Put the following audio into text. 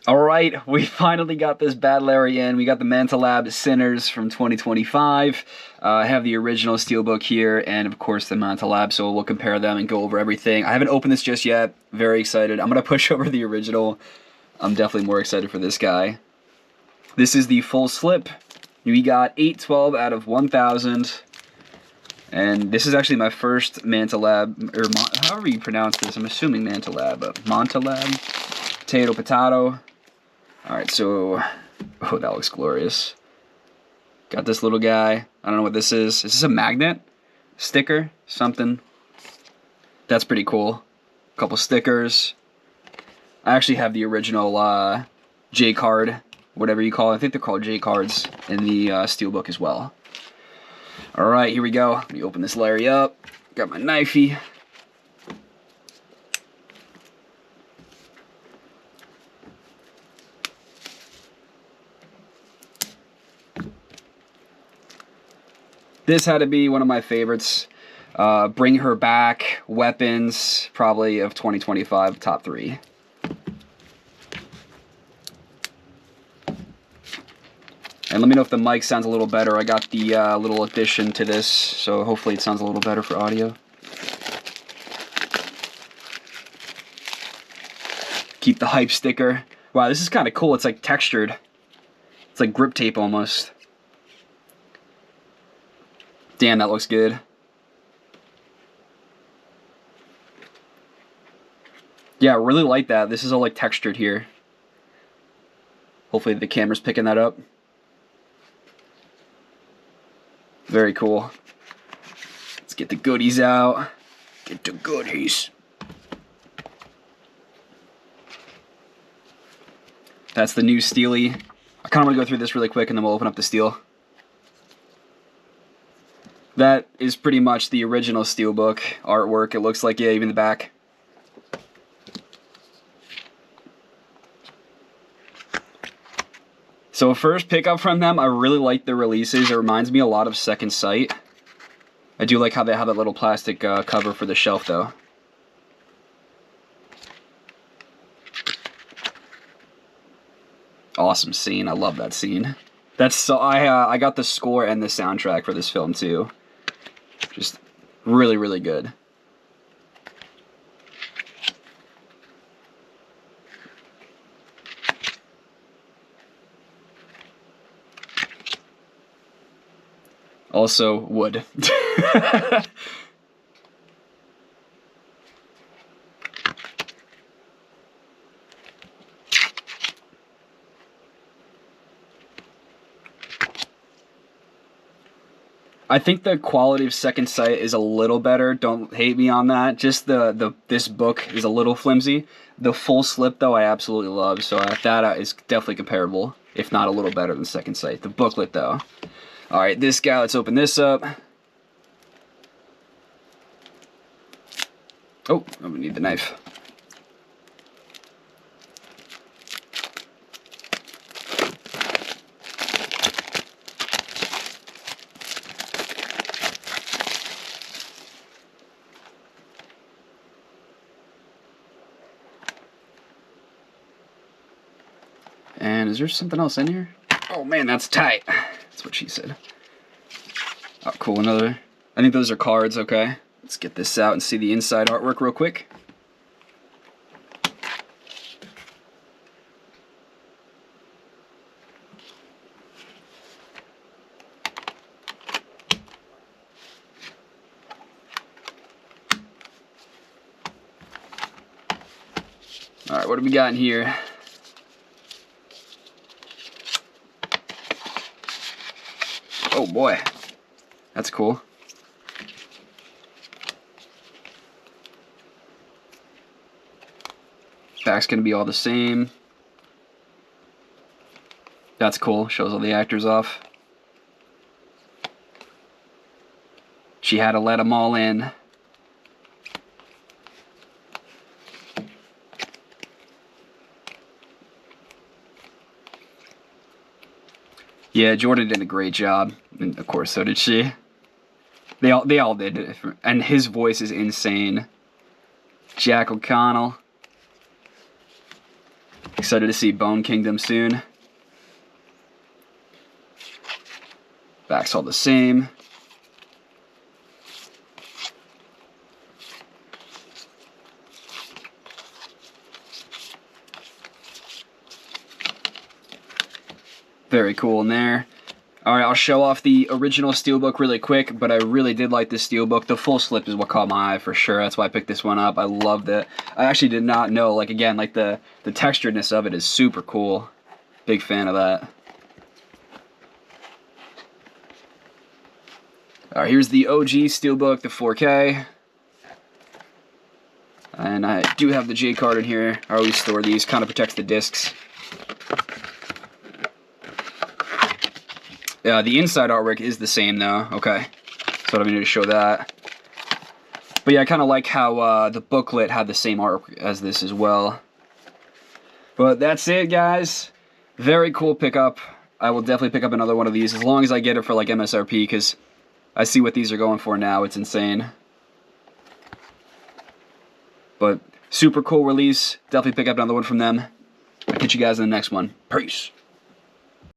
Alright, we finally got this battle area in. We got the Manta Lab Sinners from 2025. I have the original SteelBook here, and of course the Manta Lab, so we'll compare them and go over everything. I haven't opened this just yet. Very excited. I'm going to push over the original. I'm definitely more excited for this guy. This is the full slip. We got 812 out of 1,000. And this is actually my first Manta Lab, or however you pronounce this. I'm assuming Manta Lab, but Manta Lab. Potato. Alright, so, oh, that looks glorious. Got this little guy. I don't know what this is. Is this a magnet? Sticker? Something? That's pretty cool. A couple stickers. I actually have the original J card, whatever you call it. I think they're called J cards in the SteelBook as well. Alright, here we go. Let me open this Larry up. Got my knifey. This had to be one of my favorites. Bring Her Back, Weapons, probably of 2025, top 3. And let me know if the mic sounds a little better. I got the little addition to this, so hopefully it sounds a little better for audio. Keep the hype sticker. Wow, this is kind of cool. It's like textured. It's like grip tape almost. Damn, that looks good. Yeah, I really like that. This is all like textured here. Hopefully the camera's picking that up. Very cool. Let's get the goodies out. Get the goodies. That's the new Steely. I kind of want to go through this really quick and then we'll open up the Steel. That is pretty much the original SteelBook artwork. It looks like, yeah, even the back. So first pickup from them, I really like the releases. It reminds me a lot of Second Sight. I do like how they have that little plastic cover for the shelf though. Awesome scene. I love that scene. That's so I got the score and the soundtrack for this film too. Just really, really good. Also, wood. I think the quality of Second Sight is a little better. Don't hate me on that. Just this book is a little flimsy. The full slip though, I absolutely love. So that is definitely comparable, if not a little better than Second Sight. The booklet though. All right, this guy. Let's open this up. Oh, I'm gonna need the knife. And is there something else in here? Oh man, that's tight. That's what she said. Oh, cool, another. I think those are cards, okay. Let's get this out and see the inside artwork real quick. Alright, what do we got in here? Oh boy, that's cool. Back's gonna be all the same. That's cool, shows all the actors off. She had to let them all in. Yeah, Jordan did a great job, and of course so did she. They all did, and his voice is insane. Jack O'Connell. Excited to see Bone Kingdom soon. Back's all the same. Very cool in there. All right, I'll show off the original SteelBook really quick, but I really did like this SteelBook. The full slip is what caught my eye for sure. That's why I picked this one up. I loved it. I actually did not know, like, again, like the texturedness of it is super cool. Big fan of that. All right, here's the OG SteelBook, the 4K. And I do have the J card in here. I always store these, kind of protects the discs. The inside artwork is the same though. Okay, so I don't need to show that. But yeah, I kind of like how the booklet had the same artwork as this as well. But that's it, guys. Very cool pickup. I will definitely pick up another one of these as long as I get it for like MSRP, because I see what these are going for now. It's insane. But super cool release. Definitely pick up another one from them. I'll catch you guys in the next one. Peace.